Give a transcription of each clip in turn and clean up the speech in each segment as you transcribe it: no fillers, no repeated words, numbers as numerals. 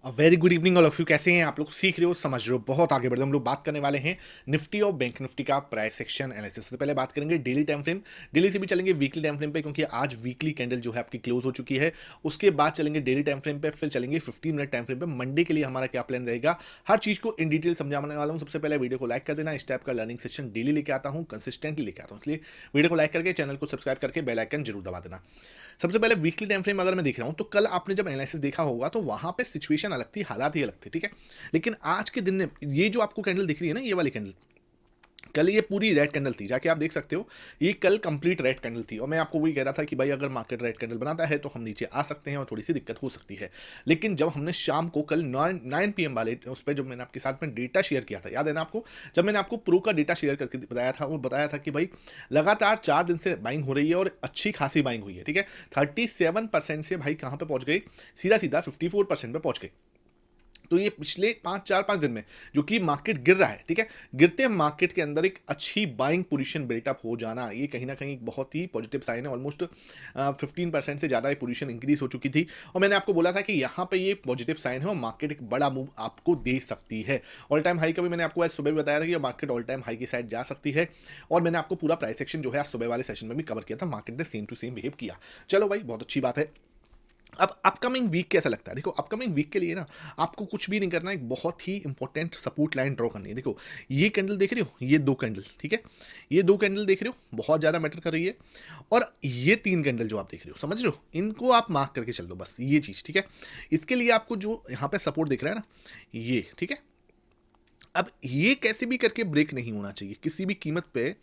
Very good evening all of you. कैसे हैं आप लोग? सीख रहे हो, समझ रहे हो, बहुत आगे बढ़ रहे हो। हम लोग बात करने वाले हैं निफ्टी और बैंक निफ्टी का प्राइस सेक्शन एनालिसिस। सबसे पहले बात करेंगे डेली टाइम फ्रेम। डेली से भी चलेंगे वीकली टाइम फ्रेम पे, क्योंकि आज वीकली कैंडल जो है आपकी क्लोज हो चुकी है। उसके बाद चलेंगे डेली टाइम फ्रेम पे, फिर चलेंगे 15 मिनट टाइम फ्रेम पे। मंडे के लिए हमारा क्या प्लान रहेगा, हर चीज को इन डिटेल समझाने वाला हूँ। सबसे पहले वीडियो को लाइक कर देना। इस टाइप का लर्निंग सेक्शन डेली लेके आता हूँ, कंसिस्टेंटली लेके आता हूँ, इसलिए वीडियो को लाइक करके चैनल को सब्सक्राइब करके बेल आइकन जरूर दबा देना। सबसे पहले वीकली टाइम फ्रेम अगर मैं देख रहा हूं तो कल आपने जब एनालिसिस देखा होगा तो वहां पे सिचुएशन अलग थी, हालात ही अलग थे, ठीक है। लेकिन आज के दिन में ये जो आपको कैंडल दिख रही है ना, ये वाली कैंडल, कल ये पूरी रेड कैंडल थी, जाके आप देख सकते हो। ये कल कंप्लीट रेड कैंडल थी और मैं आपको वही कह रहा था कि भाई अगर मार्केट रेड कैंडल बनाता है तो हम नीचे आ सकते हैं और थोड़ी सी दिक्कत हो सकती है। लेकिन जब हमने शाम को कल 9 PM वाले उस पर जब मैंने आपके साथ में डेटा शेयर किया था, याद है ना आपको? जब मैंने आपको प्रो का डेटा शेयर करके बताया था, वो बताया था कि भाई लगातार 4 दिन से बाइंग हो रही है और अच्छी खासी बाइंग हुई है, ठीक है। 37% से भाई कहाँ पे पहुंच गई, सीधा सीधा 54% पे पहुंच गई। तो ये पिछले 5 4 5 दिन में जो कि मार्केट गिर रहा है, ठीक है, गिरते मार्केट के अंदर एक अच्छी बाइंग पोजीशन बिल्टअप हो जाना, ये कहीं ना कहीं एक बहुत ही पॉजिटिव साइन है। ऑलमोस्ट 15% से ज़्यादा ये पोजीशन इंक्रीज हो चुकी थी और मैंने आपको बोला था कि यहाँ पे ये पॉजिटिव साइन है और मार्केट एक बड़ा मूव आपको दे सकती है। ऑल टाइम हाई का भी मैंने आपको आज सुबह भी बताया था कि मार्केट ऑल टाइम हाई की साइड जा सकती है। और मैंने आपको पूरा प्राइस सेक्शन जो है आज सुबह वाले सेशन में भी कवर किया था, मार्केट ने सेम टू सेम बिहेव किया। चलो भाई, बहुत अच्छी बात है। अब अपकमिंग वीक कैसा लगता है? देखो, अपकमिंग वीक के लिए ना आपको कुछ भी नहीं करना है, एक बहुत ही इंपॉर्टेंट सपोर्ट लाइन ड्रॉ करनी है। देखो, ये कैंडल देख रहे हो, ये दो कैंडल, ठीक है, ये दो कैंडल देख रहे हो, बहुत ज़्यादा मैटर कर रही है। और ये 3 कैंडल जो आप देख रहे हो, समझ रहे हो, इनको आप मार्क करके चल दो, बस ये चीज़, ठीक है। इसके लिए आपको जो यहाँ पे सपोर्ट दिख रहा है ना, ये ठीक है। अब ये कैसे भी करके ब्रेक नहीं होना चाहिए किसी भी कीमत पे।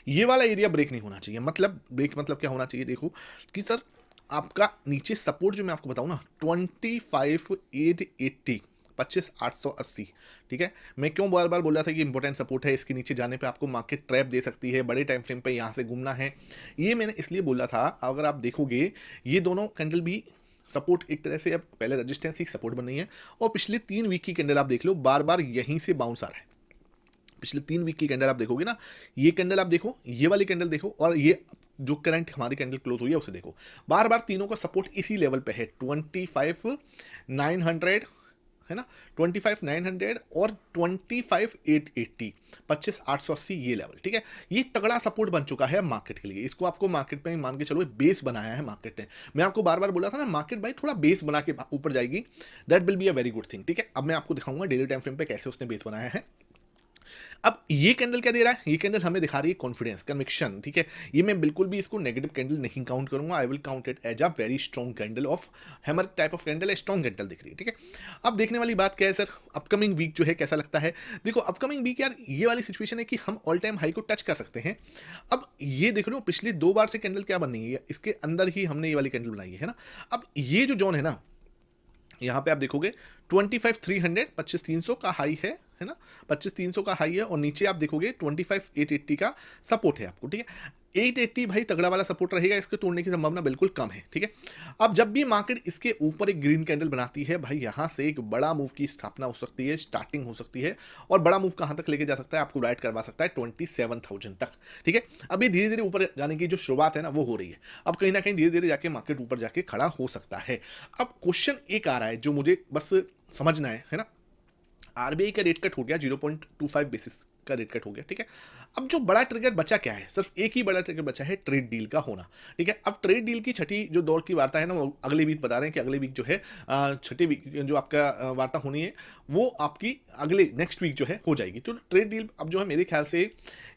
ये वाला एरिया ब्रेक नहीं होना चाहिए। मतलब ब्रेक मतलब क्या होना चाहिए? देखो कि सर, आपका नीचे सपोर्ट जो मैं आपको बताऊं ना, 25,880, 25,880, ठीक है। मैं क्यों बार बार बोल रहा था कि इंपॉर्टेंट सपोर्ट है, इसके नीचे जाने पे आपको मार्केट ट्रैप दे सकती है, बड़े टाइम फ्रेम पे यहाँ से घूमना है। ये मैंने इसलिए बोला था, अगर आप देखोगे ये दोनों कैंडल भी सपोर्ट एक तरह से, अब पहले रजिस्टेंस ही सपोर्ट बन रही है। और पिछले 3 वीक की कैंडल आप देख लो, बार बार यहीं से बाउंस आ रहा है। पिछले 3 वीक की कैंडल आप देखोगे ना, ये कैंडल आप देखो, ये वाली कैंडल देखो, और ये जो करंट हमारी कैंडल क्लोज हुई है उसे देखो, बार बार तीनों का सपोर्ट इसी लेवल पे है, 25,900, है ना, 25,900 और 25,880, 25,880, ये लेवल, ठीक है। ये तगड़ा सपोर्ट बन चुका है मार्केट के लिए। इसको आपको मार्केट में मान के चलो बेस बनाया है मार्केट ने। मैं आपको बार बार बोला था ना, मार्केट भाई थोड़ा बेस बना के ऊपर जाएगी, that will be a very good thing, ठीक है। अब मैं आपको दिखाऊंगा डेली टाइम फ्रेम पे कैसे उसने बेस बनाया है। अब ये कैंडल क्या दे रहा है? ये कैंडल हमें दिखा रही है कॉन्फिडेंस, कन्विक्शन, ठीक है। ये मैं बिल्कुल भी इसको नेगेटिव कैंडल नहीं काउंट करूंगा। I will count it as a very strong candle of hammer type of candle है, स्ट्रॉन्ग कैंडल दिख रही है, ठीक है। अब देखने वाली बात क्या है सर, अपकमिंग वीक जो है कैसा लगता है? देखो, अपकमिंग वीक यार ये वाली सिचुएशन है कि हम ऑल टाइम हाई को टच कर सकते हैं। अब ये देख रहे हो, पिछली 2 बार से कैंडल क्या बन रही है, इसके अंदर ही हमने ये वाली कैंडल बनाई है ना। अब ये जो जोन है ना, यहाँ पे आप देखोगे 25,300, 25,300 का हाई है ना, 25,300 का हाई है, और नीचे आप देखोगे 25,880 का सपोर्ट है आपको, ठीक है। 880 भाई तगड़ा वाला सपोर्ट रहेगा, इसके तोड़ने की संभावना बिल्कुल कम है, ठीक है। अब जब भी मार्केट इसके ऊपर एक ग्रीन कैंडल बनाती है भाई, यहाँ से एक बड़ा मूव की स्थापना हो सकती है, स्टार्टिंग हो सकती है। और बड़ा मूव कहाँ तक लेके जा सकता है, आपको राइट करवा सकता है 27,000 तक, ठीक है। अभी धीरे धीरे ऊपर जाने की जो शुरुआत है ना, वो हो रही है। अब कहीं ना कहीं धीरे धीरे जाके मार्केट ऊपर जाके खड़ा हो सकता है। अब क्वेश्चन एक आ रहा है जो मुझे बस समझना है ना। आरबीआई का रेट कट हो गया, 0.25 बेसिस का रेट कट हो गया, ठीक है। अब जो बड़ा ट्रिगर बचा क्या है? सिर्फ एक ही बड़ा ट्रिगर बचा है, ट्रेड डील का होना, ठीक है। अब ट्रेड डील की छठी जो दौर की वार्ता है ना, वो अगले वीक बता रहे हैं कि अगले वीक जो है, छठी वीक जो आपका वार्ता होनी है, वो आपकी अगले नेक्स्ट वीक जो है हो जाएगी। तो ट्रेड डील अब जो है मेरे ख्याल से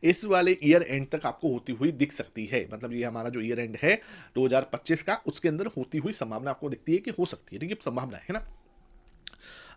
इस वाले ईयर एंड तक आपको होती हुई दिख सकती है। मतलब ये हमारा जो ईयर एंड है 2025 का, उसके अंदर होती हुई संभावना आपको दिखती है कि हो सकती है, ठीक है, संभावना है ना।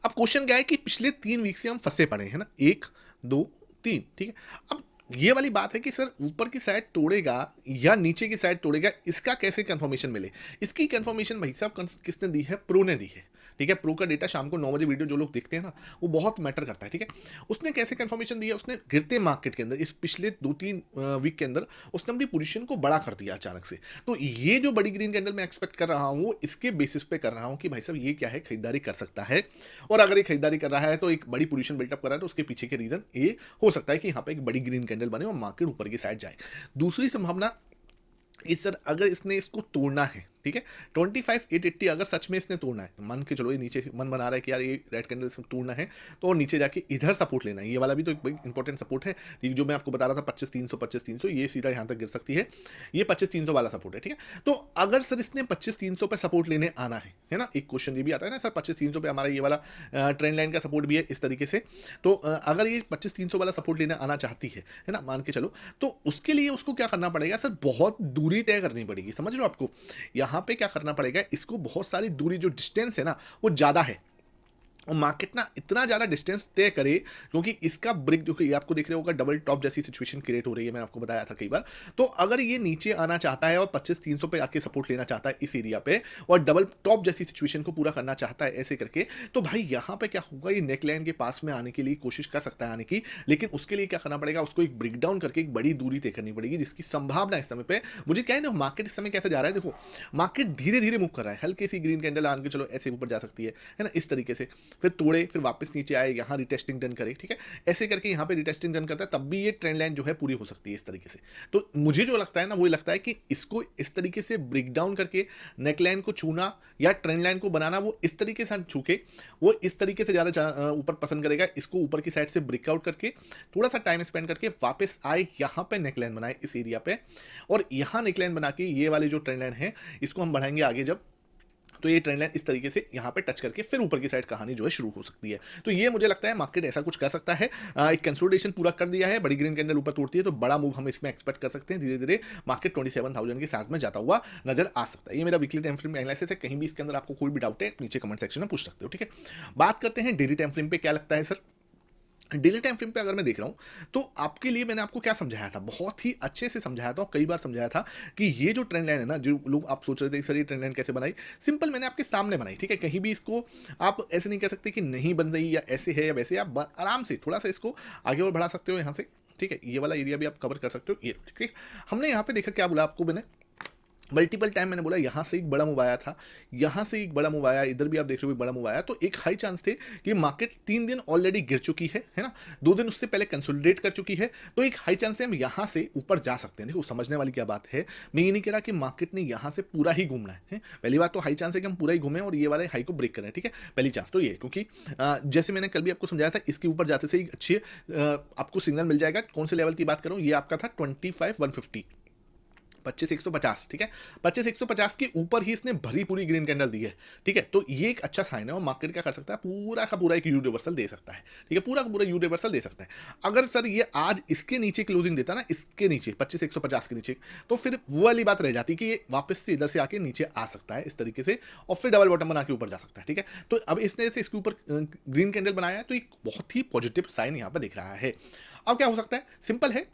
अब क्वेश्चन क्या है कि पिछले 3 वीक से हम फंसे पड़े हैं ना, 1 2 3, ठीक है। अब ये वाली बात है कि सर ऊपर की साइड तोड़ेगा या नीचे की साइड तोड़ेगा, इसका कैसे कंफर्मेशन मिले? इसकी कंफर्मेशन भाई साहब किसने दी है? प्रो ने दी है, ठीक है। प्रो का डेटा शाम को 9 बजे वीडियो जो लोग देखते हैं ना, वो बहुत मैटर करता है, ठीक है। उसने कैसे कंफर्मेशन दिया? उसने गिरते मार्केट के अंदर इस पिछले 2 3 वीक के अंदर उसने अपनी पोजीशन को बड़ा कर दिया अचानक से। तो ये जो बड़ी ग्रीन कैंडल मैं एक्सपेक्ट कर रहा हूँ, इसके बेसिस पे कर रहा हूँ कि भाई साहब ये क्या है, खरीदारी कर सकता है। और अगर ये खरीदारी कर रहा है तो एक बड़ी पोजीशन बिल्टअप कर रहा है, तो उसके पीछे के रीजन ये हो सकता है कि यहाँ पे एक बड़ी ग्रीन कैंडल बने और मार्केट ऊपर की साइड जाए। दूसरी संभावना, इस सर अगर इसने इसको तोड़ना है, ठीक है। 25,880 अगर सच में इसने तोड़ना है, मान के चलो ये नीचे मन बना रहा है कि यार ये रेड कैंडल इसमें तोड़ना है, तो और नीचे जाके इधर सपोर्ट लेना है, ये वाला भी तो एक इंपॉर्टेंट सपोर्ट है, ये जो मैं आपको बता रहा था 25,300 ये सीधा यहाँ तक गिर सकती है, ये 25,300 वाला सपोर्ट है, ठीक है। तो अगर सर इसने 25,300 पे सपोर्ट लेने आना है ना, एक क्वेश्चन ये भी आता है ना सर 25,300 पे हमारा ये वाला ट्रेंड लाइन का सपोर्ट भी है इस तरीके से, तो अगर ये 25,300 वाला सपोर्ट लेने आना चाहती है ना, मान के चलो, तो उसके लिए उसको क्या करना पड़ेगा सर, बहुत दूरी तय करनी पड़ेगी, समझ लो आपको, यहाँ पे क्या करना पड़ेगा, इसको बहुत सारी दूरी, जो डिस्टेंस है ना वो ज़्यादा है, और मार्केट ना इतना ज़्यादा डिस्टेंस तय करे, क्योंकि इसका ब्रेक जो कि आपको दिख रहा होगा डबल टॉप जैसी सिचुएशन क्रिएट हो रही है, मैंने आपको बताया था कई बार। तो अगर ये नीचे आना चाहता है और 25,300 पे आके सपोर्ट लेना चाहता है इस एरिया पे, और डबल टॉप जैसी सिचुएशन को पूरा करना चाहता है ऐसे करके, तो भाई यहाँ पे क्या होगा, ये नेक लाइन के पास में आने के लिए कोशिश कर सकता है आने की, लेकिन उसके लिए क्या करना पड़ेगा, उसको एक ब्रेक डाउन करके एक बड़ी दूरी तय करनी पड़ेगी, जिसकी संभावना इस समय पे, मुझे क्या है ना, मार्केट इस समय कैसे जा रहा है, देखो मार्केट धीरे धीरे मूव कर रहा है, हल्की सी ग्रीन कैंडल आने के चलो ऐसे ऊपर जा सकती है ना, इस तरीके से, फिर तोड़े, फिर वापस नीचे आए, यहाँ रिटेस्टिंग डन करे, ठीक है, ऐसे करके यहाँ पे रिटेस्टिंग डन करता है, तब भी ये ट्रेंड लाइन जो है पूरी हो सकती है इस तरीके से। तो मुझे जो लगता है ना, वो लगता है कि इसको इस तरीके से ब्रेक डाउन करके नेक लाइन को छूना या ट्रेंड लाइन को बनाना, वो इस तरीके से छू के, वो इस तरीके से ज़्यादा ऊपर पसंद करेगा, इसको ऊपर की साइड से ब्रेकआउट करके थोड़ा सा टाइम स्पेंड करके वापस आए, यहाँ पे नेक लाइन बनाए इस एरिया पे, और यहाँ नेक लाइन बना के ये वाली जो ट्रेंड लाइन है इसको हम बढ़ाएंगे आगे जब, तो ये ट्रेंड लाइन इस तरीके से यहाँ पे टच करके फिर ऊपर की साइड कहानी जो है शुरू हो सकती है। तो ये मुझे लगता है मार्केट ऐसा कुछ कर सकता है, एक कंसोलिडेशन पूरा कर दिया है, बड़ी ग्रीन कैंडल ऊपर तोड़ती है तो बड़ा मूव हम इसमें एक्सपेक्ट कर सकते हैं, धीरे धीरे मार्केट 27,000 के साथ में जाता हुआ नजर आ सकता है। ये मेरा वीकली टाइम फ्रेम एनालिसिस है, कहीं भी इसके अंदर आपको कोई भी डाउट है नीचे कमेंट सेक्शन में पूछ सकते हो, ठीक है। बात करते हैं डेली टाइम फ्रेम पे, क्या लगता है सर, डेली टाइम फ्रेम पे अगर मैं देख रहा हूं तो आपके लिए मैंने आपको क्या समझाया था, बहुत ही अच्छे से समझाया था, और कई बार समझाया था कि ये जो ट्रेंड लाइन है ना, जो लोग आप सोच रहे थे सर ये ट्रेंड लाइन कैसे बनाई, सिंपल मैंने आपके सामने बनाई, ठीक है, कहीं भी इसको आप ऐसे नहीं कह सकते कि नहीं बन रही या ऐसे है या वैसे, आप आराम से थोड़ा सा इसको आगे और बढ़ा सकते हो यहाँ से, ठीक है, ये वाला एरिया भी आप कवर कर सकते हो, ये ठीक है। हमने यहाँ पे देखा क्या बोला आपको मैंने, मल्टीपल टाइम मैंने बोला यहाँ से एक बड़ा मूव आया था, यहाँ से एक बड़ा मूव आया, इधर भी आप देख रहे हो बड़ा मूव आया, तो एक हाई चांस थे कि मार्केट 3 दिन ऑलरेडी गिर चुकी है ना, 2 दिन उससे पहले कंसोलिडेट कर चुकी है, तो एक हाई चांस है हम यहाँ से ऊपर जा सकते हैं। देखो समझने वाली क्या बात है, मैं ये नहीं कह रहा कि मार्केट ने यहाँ से पूरा ही घूमना है, पहली बात तो हाई चांस है कि हम पूरा ही घूमें और ये वाले हाई को ब्रेक करें, ठीक है, पहली चांस तो ये, क्योंकि जैसे मैंने कल भी आपको समझाया था, इसके ऊपर जाते से एक अच्छी आपको सिग्नल मिल जाएगा। कौन से लेवल की बात करूँ, ये आपका था 25,150, 25,150, ठीक है, 25,150 के ऊपर ही इसने भरी पूरी ग्रीन कैंडल दी है, ठीक है, तो ये एक अच्छा साइन है, और मार्केट क्या कर सकता है, पूरा का पूरा एक यू रिवर्सल दे सकता है, ठीक है, पूरा का पूरा यू रिवर्सल दे सकता है। अगर सर ये आज इसके नीचे क्लोजिंग देता ना, इसके नीचे 25,150 के नीचे, तो फिर वो वाली बात रह जाती कि ये वापस से इधर से आके नीचे आ सकता है इस तरीके से, और फिर डबल बॉटम बना के ऊपर जा सकता है, ठीक है। तो अब इस तरह से इसके ऊपर ग्रीन कैंडल बनाया है, तो एक बहुत ही पॉजिटिव साइन यहाँ पर दिख रहा है। अब क्या हो सकता है, सिंपल है,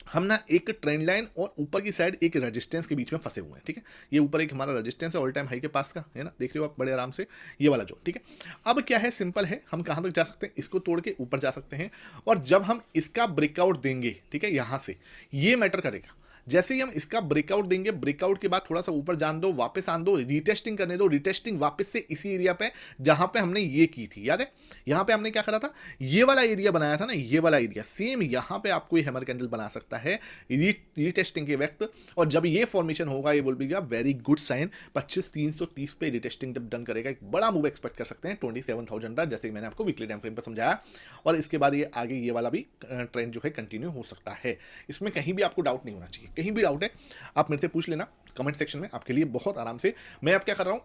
हम ना एक ट्रेंड लाइन और ऊपर की साइड एक रेजिस्टेंस के बीच में फंसे हुए हैं, ठीक है, ये ऊपर एक हमारा रेजिस्टेंस है ऑल टाइम हाई के पास का, है ना, देख रहे हो आप बड़े आराम से, ये वाला जो, ठीक है। अब क्या है, सिंपल है, हम कहाँ तक जा सकते हैं, इसको तोड़ के ऊपर जा सकते हैं, और जब हम इसका ब्रेकआउट देंगे, ठीक है, यहाँ से ये मैटर करेगा, जैसे ही हम इसका ब्रेकआउट देंगे, ब्रेकआउट के बाद थोड़ा सा ऊपर जान दो, वापस आन दो, रिटेस्टिंग करने दो, रिटेस्टिंग वापस से इसी एरिया पे जहां पे हमने ये की थी, याद है, यहां पे हमने क्या करा था, ये वाला एरिया बनाया था ना, ये वाला एरिया सेम यहां पे आपको ये हैमर कैंडल बना सकता है रिटेस्टिंग के वक्त, और जब ये फॉर्मेशन होगा, ये बोल बीगा वेरी गुड साइन, 25,330 पे रिटेस्टिंग जब डन करेगा, एक बड़ा मूव एक्सपेक्ट कर सकते हैं 27,000 तक, जैसे मैंने आपको वीकली टाइम फ्रेम पर समझाया, और इसके बाद ये आगे ये वाला भी ट्रेंड जो है कंटिन्यू हो सकता है, इसमें कहीं भी आपको डाउट नहीं होना चाहिए, कहीं भी डाउट है आप मेरे से पूछ लेना कमेंट सेक्शन में, आपके लिए बहुत आराम से। मैं अब क्या कर रहा हूं,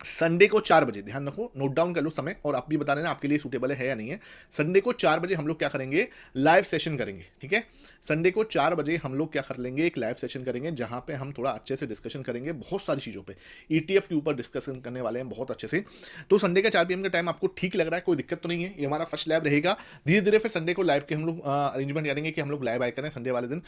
संडे को 4 बजे, ध्यान रखो, नोट डाउन कर लो समय, और आप भी बता देना आपके लिए सूटेबल है या नहीं है। संडे को 4 बजे हम लोग क्या करेंगे, लाइव सेशन करेंगे, ठीक है, संडे को 4 बजे हम लोग क्या कर लेंगे, एक लाइव सेशन करेंगे, जहां पे हम थोड़ा अच्छे से डिस्कशन करेंगे बहुत सारी चीज़ों पे, ईटीएफ के ऊपर डिस्कशन करने वाले हैं बहुत अच्छे से। तो संडे का 4 PM का टाइम आपको ठीक लग रहा है, कोई दिक्कत तो नहीं है, ये हमारा फर्स्ट लाइव रहेगा। धीरे धीरे फिर संडे को लाइव के हम लोग अरेंजमेंट करेंगे कि हम लोग लाइव आए करें संडे वाले दिन,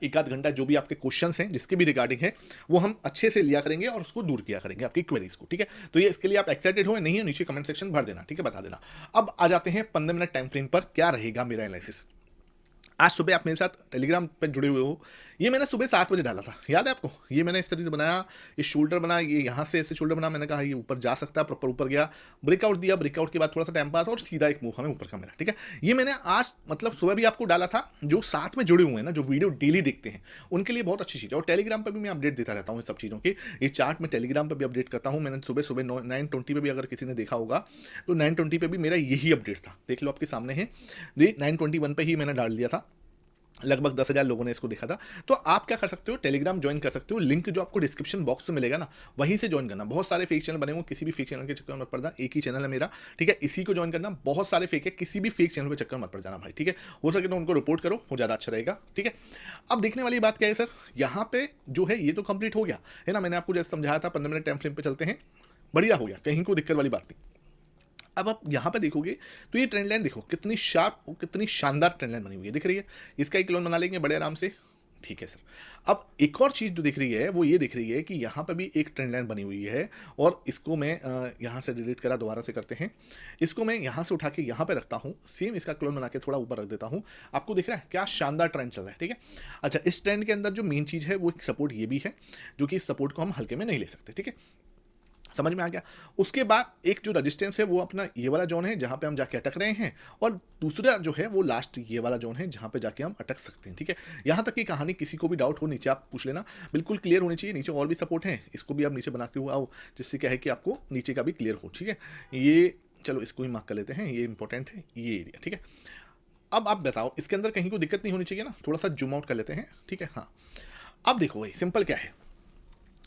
एक आध घंटा जो भी आपके क्वेश्चन हैं जिसके भी रिगार्डिंग है वो हम अच्छे से लिया करेंगे और उसको दूर किया करेंगे आपकी क्वेरीज को, ठीक है। तो ये इसके लिए आप एक्साइटेड हो या नहीं हो, नीचे कमेंट सेक्शन भर देना, ठीक है, बता देना। अब आ जाते हैं 15 मिनट टाइम फ्रेम पर, क्या रहेगा मेरा एनालिसिस। आज सुबह आप मेरे साथ टेलीग्राम पे जुड़े हुए हो, ये मैंने सुबह 7 बजे डाला था, याद है आपको? ये मैंने इस तरीके से बनाया, ये शोल्डर बना, ये यहाँ से ऐसे शोल्डर बना, मैंने कहा ये ऊपर जा सकता है, प्रॉपर ऊपर गया, ब्रेकआउट दिया, ब्रेकआउट के बाद थोड़ा सा टाइम पास और सीधा एक मूव हमें ऊपर का मिला, ठीक है? ये मैंने आज मतलब सुबह भी आपको डाला था, जो साथ में जुड़े हुए हैं ना, जो वीडियो डेली देखते हैं, उनके लिए बहुत अच्छी चीज़ है और टेलीग्राम पर भी मैं अपडेट देता रहता हूँ इस सब चीज़ों की। ये चार्ट मैं टेलीग्राम पर भी अपडेट करता हूँ, मैंने सुबह सुबह 9:20 पे भी अगर किसी ने देखा होगा, तो 9:20 पे भी मेरा यही अपडेट था, देख लो आपके सामने है, ये 9:21 पे ही मैंने डाल दिया था, लगभग 10,000 लोगों ने इसको देखा था। तो आप क्या कर सकते हो, टेलीग्राम ज्वाइन कर सकते हो, लिंक जो आपको डिस्क्रिप्शन बॉक्स में मिलेगा ना, वहीं से ज्वाइन करना। बहुत सारे फेक चैनल बने हुए, किसी भी फेक चैनल के चक्कर में मत पड़ना, एक ही चैनल है मेरा, ठीक है? इसी को ज्वाइन करना। बहुत सारे फेक है, किसी भी फेक चैनल पे चक्कर मत पड़ जाना भाई, ठीक है? हो सके तो उनको रिपोर्ट करो, वो ज़्यादा अच्छा रहेगा, ठीक है? अब देखने वाली बात क्या है सर, यहाँ पे जो है ये तो कंप्लीट हो गया है ना, मैंने आपको जैसे समझाया था, 15 मिनट टाइम फ्रेम पे चलते हैं, बढ़िया हो गया, कहीं कोई दिक्कत वाली बात नहीं। अब आप यहाँ पे देखोगे तो ये ट्रेंड लाइन देखो कितनी शार्प और कितनी शानदार ट्रेंड लाइन बनी हुई है, दिख रही है? इसका एक लोन बना लेंगे बड़े आराम से, ठीक है सर। अब एक और चीज़ जो दिख रही है वो ये दिख रही है कि यहाँ पे भी एक ट्रेंड लाइन बनी हुई है और इसको मैं यहाँ से डिलीट करा, दोबारा से करते हैं, इसको मैं यहाँ से उठा के यहाँ पे रखता हूँ, सेम इसका क्लोन बना के थोड़ा ऊपर रख देता हूँ। आपको दिख रहा है क्या शानदार ट्रेंड चल रहा है, ठीक है? अच्छा, इस ट्रेंड के अंदर जो मेन चीज़ है वो एक सपोर्ट ये भी है, जो कि इस सपोर्ट को हम हल्के में नहीं ले सकते, ठीक है? समझ में आ गया? उसके बाद एक जो रेजिस्टेंस है वो अपना ये वाला जोन है जहाँ पे हम जाके अटक रहे हैं, और दूसरा जो है वो लास्ट ये वाला जोन है जहाँ पे जाके हम अटक सकते हैं, ठीक है? यहाँ तक की कहानी, किसी को भी डाउट हो नीचे आप पूछ लेना, बिल्कुल क्लियर होनी चाहिए। नीचे और भी सपोर्ट है, इसको भी आप नीचे बना के आओ, जिससे क्या है कि आपको नीचे का भी क्लियर हो, ठीक है? ये चलो इसको ही मार्क कर लेते हैं, ये इंपॉर्टेंट है ये एरिया, ठीक है? अब आप बताओ इसके अंदर कहीं को दिक्कत नहीं होनी चाहिए ना, थोड़ा सा जूम आउट कर लेते हैं, ठीक है? हाँ, अब देखो भाई सिंपल क्या है,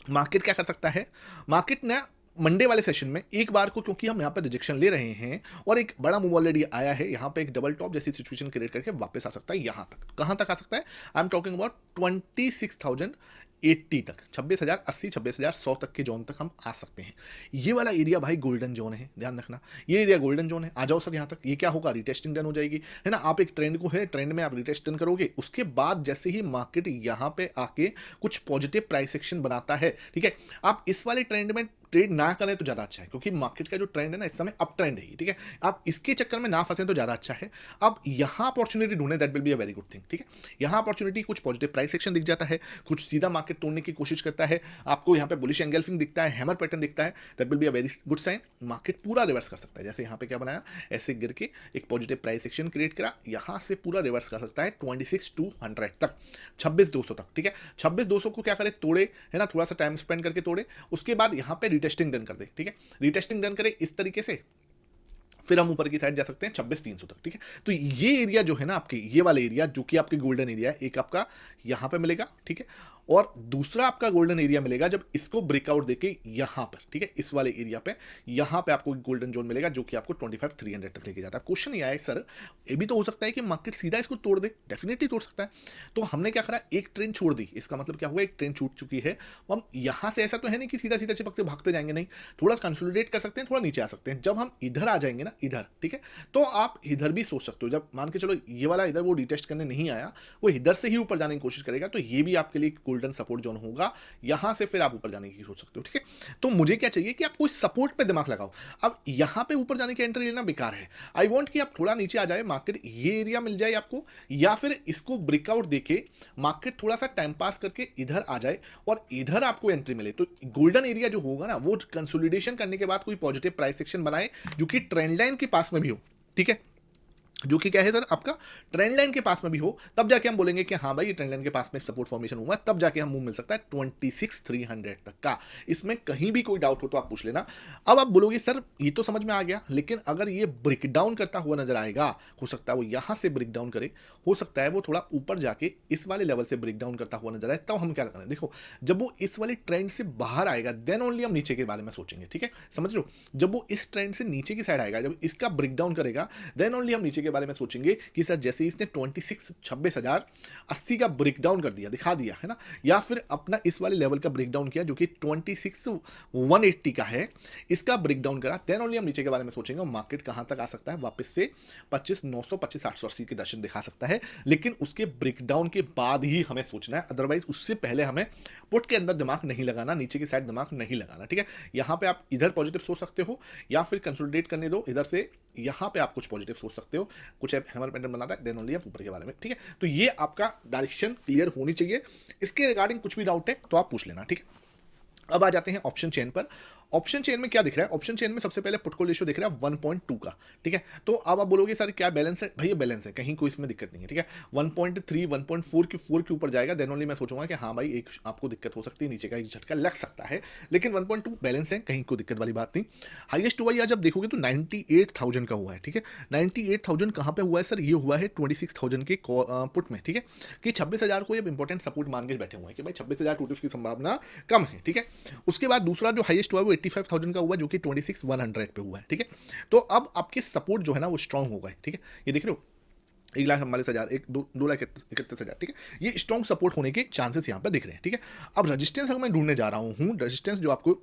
मार्केट क्या कर सकता है, मार्केट ना मंडे वाले सेशन में एक बार को, क्योंकि हम यहाँ पे रिजेक्शन ले रहे हैं और एक बड़ा मूव ऑलरेडी आया है, यहाँ पे एक डबल टॉप जैसी सिचुएशन क्रिएट करके वापस आ सकता है यहाँ तक। कहाँ तक आ सकता है? आई एम टॉकिंग अबाउट 26,080 तक, 26,080 26,100 तक के जोन तक हम आ सकते हैं। ये वाला एरिया भाई गोल्डन जोन है, ध्यान रखना, ये एरिया गोल्डन जोन है। आ जाओ सर यहाँ तक, ये क्या होगा, रिटेस्टिंग डन हो जाएगी, है ना? आप एक ट्रेंड को है, ट्रेंड में आप रिटेस्ट डन करोगे, उसके बाद जैसे ही मार्केट यहाँ पे आके कुछ पॉजिटिव प्राइस एक्शन बनाता है, ठीक है, आप इस वाले ट्रेंड में ट्रेड ना करें तो ज़्यादा अच्छा है, क्योंकि मार्केट का जो ट्रेंड है ना इस समय अप ट्रेंड है, ठीक है? आप इसके चक्कर में ना फंसें तो ज़्यादा अच्छा है। अब यहाँ अपॉर्चुनिटी ढूंढें, that will be a very good thing, ठीक है? यहाँ अपॉर्चुनिटी, कुछ पॉजिटिव प्राइस एक्शन दिख जाता है, कुछ सीधा मार्केट तोड़ने की कोशिश करता है, आपको यहाँ पे बुलिश एंगल्फिंग दिखता है, हैमर पैटर्न दिखता है, that will be a very good sign. Market पूरा रिवर्स कर सकता है, जैसे यहाँ पे क्या बनाया, ऐसे गिर के एक पॉजिटिव प्राइस एक्शन क्रिएट करा, यहाँ से पूरा रिवर्स कर सकता है 26,200 तक, 26,200 तक, ठीक है? 26,200 को क्या करे, तोड़े, है ना? थोड़ा सा टाइम स्पेंड करके तोड़े, उसके बाद यहाँ पे रिटेस्टिंग डन कर दे, ठीक है? रिटेस्टिंग डन करे इस तरीके से, फिर हम ऊपर की साइड जा सकते हैं 26,300 तक, ठीक है? तो ये एरिया जो है ना आपके, ये वाला एरिया जो कि आपके गोल्डन एरिया है, एक आपका यहाँ पे मिलेगा, ठीक है? और दूसरा आपका गोल्डन एरिया मिलेगा जब इसको ब्रेकआउट देके यहाँ पर, ठीक है, इस वाले एरिया पे, यहाँ पे आपको गोल्डन जोन मिलेगा जो कि आपको 25,300 तक लेके जाता है। क्वेश्चन ये आया सर, ये भी तो हो सकता है कि मार्केट सीधा इसको तोड़ दे, डेफिनेटली तोड़ सकता है। तो हमने क्या करा, एक ट्रेंड छोड़ दी, इसका मतलब क्या हुआ, एक ट्रेंड छूट चुकी है। हम यहाँ से, ऐसा तो है नहीं कि सीधा सीधा चिपकते भागते जाएंगे, नहीं, थोड़ा कंसोलिडेट कर सकते हैं, थोड़ा नीचे आ सकते हैं। जब हम इधर आ जाएंगे ना, इधर, ठीक है, तो आप इधर भी सोच सकते हो, जब मान के चलो ये वाला इधर वो रिटेस्ट करने नहीं आया, वो इधर से ही ऊपर जाने की कोशिश करेगा, तो ये भी आपके लिए गोल्डन सपोर्ट जोन होगा, यहां से फिर आप ऊपर जाने की सोच सकते हो, ठीक है? तो मुझे क्या चाहिए कि आप कोई सपोर्ट पे दिमाग लगाओ। अब यहां पे ऊपर जाने की एंट्री लेना बेकार है, आई वांट कि आप थोड़ा नीचे आ जाए, मार्केट ये एरिया मिल जाए आपको, या फिर इसको ब्रेकआउट देके मार्केट थोड़ा सा टाइम पास करके इधर आ जाए और इधर आपको एंट्री मिले। तो गोल्डन एरिया जो होगा ना, वो कंसोलिडेशन करने के बाद कोई पॉजिटिव प्राइस सेक्शन बनाए जो कि ट्रेंड लाइन के पास में भी हो, ठीक है, जो कि क्या है सर, आपका ट्रेंड लाइन के पास में भी हो, तब जाके हम बोलेंगे कि हाँ भाई ये ट्रेंड लाइन के पास में सपोर्ट फॉर्मेशन हुआ है, तब जाके हम मूव मिल सकता है 26,300 तक का। इसमें कहीं भी कोई डाउट हो तो आप पूछ लेना। अब आप बोलोगे सर ये तो समझ में आ गया, लेकिन अगर ये ब्रेक डाउन करता हुआ नजर आएगा, हो सकता है वो यहां से ब्रेक डाउन करे, हो सकता है वो थोड़ा ऊपर जाके इस वाले लेवल से ब्रेक डाउन करता हुआ नजर आए, तब हम क्या करें, देखो जब वो इस वाले ट्रेंड से बाहर आएगा देन ओनली हम नीचे के बारे में सोचेंगे, ठीक है, समझ लो? जब वो इस ट्रेंड से नीचे की साइड आएगा, जब इसका ब्रेक डाउन करेगा, देन ओनली हम नीचे के बारे में सोचेंगे कि सर जैसे इसने 26,080 का ब्रेकडाउन कर दिया, दिखा दिया, है ना, या फिर अपना इस वाले लेवल का ब्रेकडाउन किया जो कि 26,180 का है, इसका ब्रेकडाउन करा, देन ओनली हम नीचे के बारे में सोचेंगे मार्केट कहां तक आ सकता है, वापस से 25,900 25,880 के दर्शन दिखा सकता है, लेकिन उसके ब्रेकडाउन के बाद ही हमें सोचना है, अदरवाइज उससे पहले हमें पुट के अंदर दिमाग नहीं लगाना, नीचे की साइड दिमाग नहीं लगाना, ठीक है? यहां पे आप इधर पॉजिटिव सोच सकते हो, या फिर कंसोलिडेट करने दो, इधर से यहाँ पे आप कुछ पॉजिटिव सोच सकते हो, कुछ हैमर पैटर्न बनाता है, देन ओनली आप ऊपर के बारे में, ठीक है। तो ये आपका डायरेक्शन क्लियर होनी चाहिए। इसके रिगार्डिंग कुछ भी डाउट है तो आप पूछ लेना, ठीक है। अब आ जाते हैं ऑप्शन चेन पर। ऑप्शन चेन में क्या दिख रहा है? ऑप्शन चेन में सबसे पहले पुट कॉल रेशियो दिख रहा है 1.2 का, ठीक है। तो अब आप बोलोगे सर क्या बैलेंस है? भैया बैलेंस है, कहीं कोई इसमें दिक्कत नहीं है, ठीक है। 1.3 1.4 के ऊपर जाएगा देन ओनली मैं सोचूंगा कि हाँ भाई एक आपको दिक्कत हो सकती है, नीचे का एक झटका लग सकता है, लेकिन 1.2 बैलेंस है, कहीं कोई दिक्कत वाली बात नहीं। हाईएस्ट हुआ आज आप देखोगे तो 98,000 का हुआ है, ठीक है। 98,000 कहाँ पे हुआ है सर? ये हुआ है 26,000 के पुट में, ठीक है। कि 26,000 को ये इंपॉर्टेंट सपोर्ट मान के बैठे हुए हैं कि भाई 26,000 टूटे की संभावना कम है, ठीक है। उसके बाद दूसरा जो हाईएस्ट हुआ है वो 85,000 का हुआ जो कि 26,100 पे हुआ है, ठीक है। तो अब आपके सपोर्ट जो है ना वो स्ट्रांग होगा, ठीक है। ये देख रहे हो 1,44,000, 2,31,000, ठीक है। ये स्ट्रॉन्ग सपोर्ट होने के चांसेस यहाँ पे दिख रहे हैं, ठीक है। अब रेजिस्टेंस अगर मैं ढूंढने जा रहा हूँ, रेजिस्टेंस जो आपको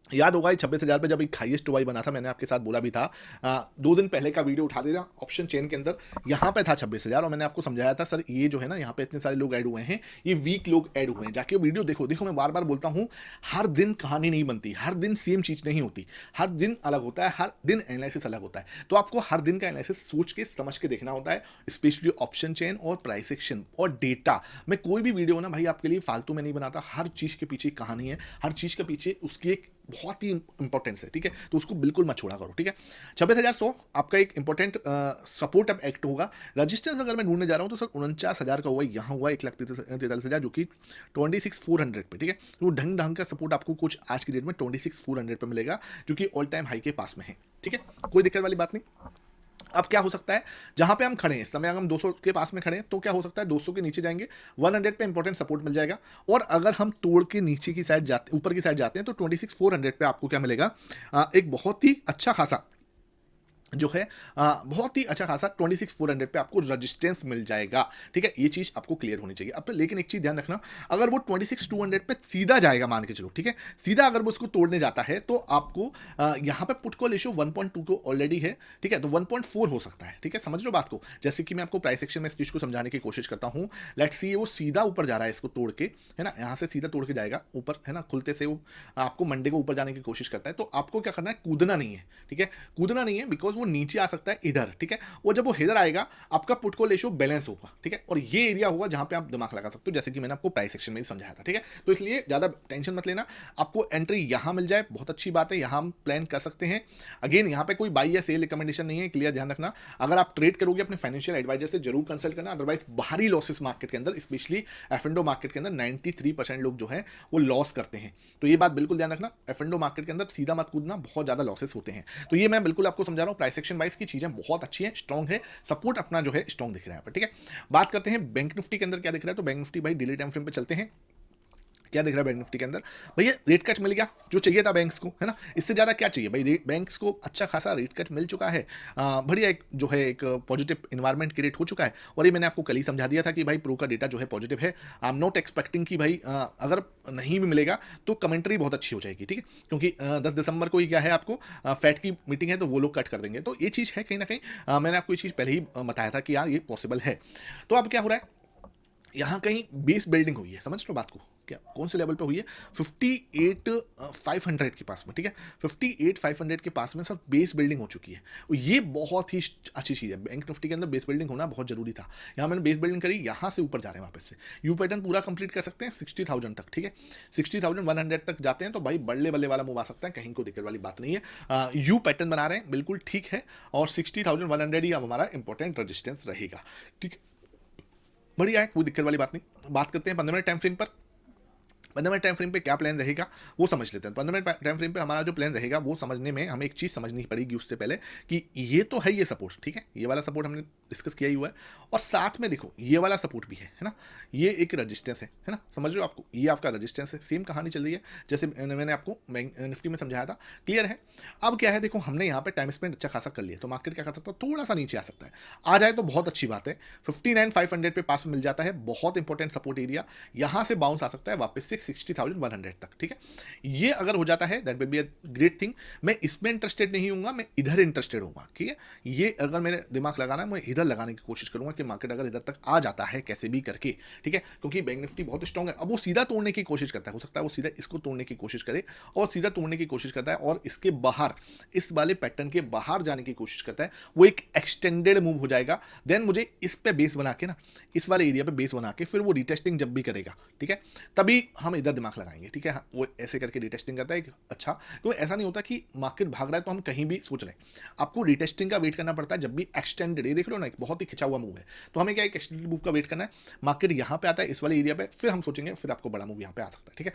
याद होगा 26,000 पे जब एक हाईएस्ट वाई बना था, मैंने आपके साथ बोला भी था 2 दिन पहले का वीडियो उठा देना ऑप्शन चेन के अंदर, यहाँ पे था 26,000 और मैंने आपको समझाया था सर ये जो है ना यहाँ पे इतने सारे लोग ऐड हुए हैं, ये वीक लोग ऐड हुए हैं। जाके वीडियो देखो देखो, मैं बार बार बोलता हूँ हर दिन कहानी नहीं बनती, हर दिन सेम चीज़ नहीं होती, हर दिन अलग होता है, हर दिन एनालिसिस अलग होता है। तो आपको हर दिन का एनालिसिस सोच के समझ के देखना होता है, स्पेशली ऑप्शन चेन और प्राइस एक्शन और डेटा। मैं कोई भी वीडियो ना भाई आपके लिए फालतू में नहीं बनाता, हर चीज़ के पीछे कहानी है, हर चीज़ के पीछे उसकी एक बहुत ही इंपॉर्टेंस है, ठीक है। तो उसको बिल्कुल मत छोड़ा करो, ठीक है। 26,100 आपका एक इंपॉर्टेंट सपोर्ट अब एक्ट होगा। रजिस्टेंस अगर मैं ढूंढने जा रहा हूँ तो सर 49,000 का हुआ, यहाँ हुआ 1,43,000 जो कि 26,400 पे, ठीक है। तो ढंग ढंग का सपोर्ट आपको कुछ आज की डेट में 26,400 पे मिलेगा जो कि ऑल टाइम हाई के पास में है, ठीक है। कोई दिक्कत वाली बात नहीं। अब क्या हो सकता है, जहां पे हम खड़े हैं इस समय, अगर हम 200 के पास में खड़े हैं तो क्या हो सकता है 200 के नीचे जाएंगे, 100 पे इंपॉर्टेंट सपोर्ट मिल जाएगा। और अगर हम तोड़ के नीचे की साइड जाते, ऊपर की साइड जाते हैं तो 26,400 पे आपको क्या मिलेगा? एक बहुत ही अच्छा खासा जो है बहुत ही अच्छा खासा 26,400 पे आपको रेजिस्टेंस मिल जाएगा, ठीक है। ये चीज़ आपको क्लियर होनी चाहिए। अब लेकिन एक चीज़ ध्यान रखना, अगर वो 26,200 पे सीधा जाएगा, मान के चलो, ठीक है, सीधा अगर वो उसको तोड़ने जाता है तो आपको यहाँ पे पुट कॉल रेशियो 1.2 को ऑलरेडी है, ठीक है। तो 1.4 हो सकता है, ठीक है। समझ लो बात को, जैसे कि मैं आपको प्राइस सेक्शन में इस चीज़ को समझाने की कोशिश करता हूँ। लेट्स सी वो सीधा ऊपर जा रहा है इसको तोड़ के, है ना, यहाँ से सीधा तोड़ के जाएगा ऊपर, है ना, खुलते से वो आपको मंडे को ऊपर जाने की कोशिश करता है। तो आपको क्या करना है? कूदना नहीं है, ठीक है। कूदना नहीं है बिकॉज वो नीचे आ सकता है इधर, ठीक है। और जब वो इधर आएगा आपका पुट कॉल रेशियो बैलेंस होगा, ठीक है। और ये एरिया होगा जहां पे आप दिमाग लगा सकते हो, जैसे कि मैंने आपको प्राइस सेक्शन में ही समझाया था, ठीक है। तो इसलिए ज्यादा टेंशन मत लेना, आपको एंट्री यहां मिल जाए बहुत अच्छी बात है, यहां हम प्लान कर सकते हैं। अगेन यहाँ पे कोई बाई या सेल रिकमेंडेशन नहीं है, क्लियर ध्यान रखना। अगर आप ट्रेड करोगे अपने फाइनेंशियल एडवाइजर से जरूर कंसल्ट करना, अदरवाइज भारी लॉसेस मार्केट के अंदर, स्पेशली एफ मार्केट के अंदर 93% लोग जो है वो लॉस करते हैं। तो ये बात बिल्कुल ध्यान रखना, एफ मार्केट के अंदर सीधा मत कूदना, बहुत ज्यादा लॉसेस होते हैं। तो ये मैं बिल्कुल आपको समझा रहा हूँ, प्राइस सेक्शन वाइज की चीजें बहुत अच्छी है, स्ट्रॉन्ग है, सपोर्ट अपना जो है स्ट्रॉन्ग दिख रहा है यहाँ पर, ठीक है। बात करते हैं बैंक निफ्टी के अंदर क्या दिख रहा है। तो बैंक निफ्टी भाई डेली टाइम फ्रेम पे चलते हैं, क्या दिख रहा है बैंक निफ्टी के अंदर? भैया रेट कट मिल गया जो चाहिए था बैंक्स को, है ना। इससे ज़्यादा क्या चाहिए भाई? बैंक्स को अच्छा खासा रेट कट मिल चुका है, बढ़िया एक जो है एक पॉजिटिव इन्वायरमेंट क्रिएट हो चुका है। और ये मैंने आपको कल ही समझा दिया था कि भाई प्रो का डेटा जो है पॉजिटिव है। आई एम नॉट एक्सपेक्टिंग कि भाई अगर नहीं भी मिलेगा तो कमेंट्री बहुत अच्छी हो जाएगी, ठीक है। क्योंकि 10 दिसंबर को ही क्या है आपको फैट की मीटिंग है, तो वो लोग कट कर देंगे। तो ये चीज़ है कहीं ना कहीं, मैंने आपको ये चीज़ पहले ही बताया था कि यार ये पॉसिबल है। तो अब क्या हो रहा है, यहाँ कहीं बेस बिल्डिंग हुई है, समझ लो बात को, क्या कौन से लेवल पे हुई है? 58,500 के पास में, ठीक है। 58,500 के पास में सर बेस बिल्डिंग हो चुकी है। और ये बहुत ही अच्छी चीज़ है, बैंक निफ्टी के अंदर बेस बिल्डिंग होना बहुत जरूरी था। यहाँ मैंने बेस बिल्डिंग करी, यहाँ से ऊपर जा रहे हैं वापस से, यू पैटर्न पूरा कंप्लीट कर सकते हैं 60,000 तक, ठीक है। 60,100 तक जाते हैं तो भाई बल्ले बल्ले वाला मूव आ सकता है, कहीं को दिक्कत वाली बात नहीं है। यू पैटर्न बना रहे हैं, बिल्कुल ठीक है। और 60,100 ही अब हमारा इंपॉर्टेंट रजिस्टेंस रहेगा, ठीक है, बढ़िया है, कोई दिक्कत वाली बात नहीं। बात करते हैं 15 मिनट टाइम फ्रेम पर। 15 मिनट टाइम फ्रेम पे क्या प्लान रहेगा वो समझ लेते हैं। 15 मिनट टाइम फ्रेम पे हमारा जो प्लान रहेगा वो समझने में हमें एक चीज़ समझनी पड़ेगी उससे पहले कि ये तो है ये सपोर्ट, ठीक है, ये वाला सपोर्ट हमने डिस्कस किया ही हुआ है। और साथ में देखो ये वाला सपोर्ट भी है ना, ये एक रजिस्टेंस है ना, समझ रहे हो आपको, ये आपका रजिस्टेंस है। सेम कहानी चल रही है जैसे मैंने आपको निफ्टी में समझाया था, क्लियर है। अब क्या है, देखो हमने यहाँ पे टाइम स्पेंड अच्छा खासा कर लिया, तो मार्केट क्या कर सकता है, थोड़ा सा नीचे आ सकता है। आ जाए तो बहुत अच्छी बात है, 59,500 पे पास में मिल जाता है, बहुत इंपॉर्टेंट सपोर्ट एरिया। यहाँ से बाउंस आ सकता है वापस से 60,100 तक, ठीक है। ये अगर हो जाता है that will be a great thing. मैं इसमें इंटरेस्टेड नहीं हूँगा, मैं इधर इंटरेस्टेड हूँगा, ठीक है। ये अगर मेरे दिमाग लगाना है, मैं इधर लगाने की कोशिश करूँगा कि मार्केट अगर इधर तक आ जाता है कैसे भी करके, ठीक है, क्योंकि बैंक निफ्टी बहुत स्ट्रॉन्ग है। अब वो सीधा तोड़ने की कोशिश करता है, हो सकता है वो सीधा इसको तोड़ने की कोशिश करे और सीधा तोड़ने की कोशिश करता है और इसके बाहर, इस वाले पैटर्न के बाहर जाने की कोशिश करता है, वो एक एक्सटेंडेड मूव हो जाएगा। देन मुझे इस पे बेस बना के ना, इस वाले एरिया पे बेस बना के फिर वो रिटेस्टिंग जब भी करेगा, ठीक है, तभी हम इधर दिमाग लगाएंगे, ठीक है। हाँ, वो ऐसे करके रिटेस्टिंग करता है कि अच्छा, क्योंकि ऐसा नहीं होता कि मार्केट भाग रहा है तो हम कहीं भी सोच रहे हैं। आपको रिटेस्टिंग का वेट करना पड़ता है जब भी एक्सटेंडेड, ये देख लो ना, एक बहुत ही खिंचा हुआ मूव है, तो हमें क्या एक एक्सटेंडेड मूव का वेट करना है। मार्केट यहाँ पे आता है इस वाले एरिया पे, फिर हम सोचेंगे, फिर आपको बड़ा मूव यहाँ पे आ सकता है, ठीक है।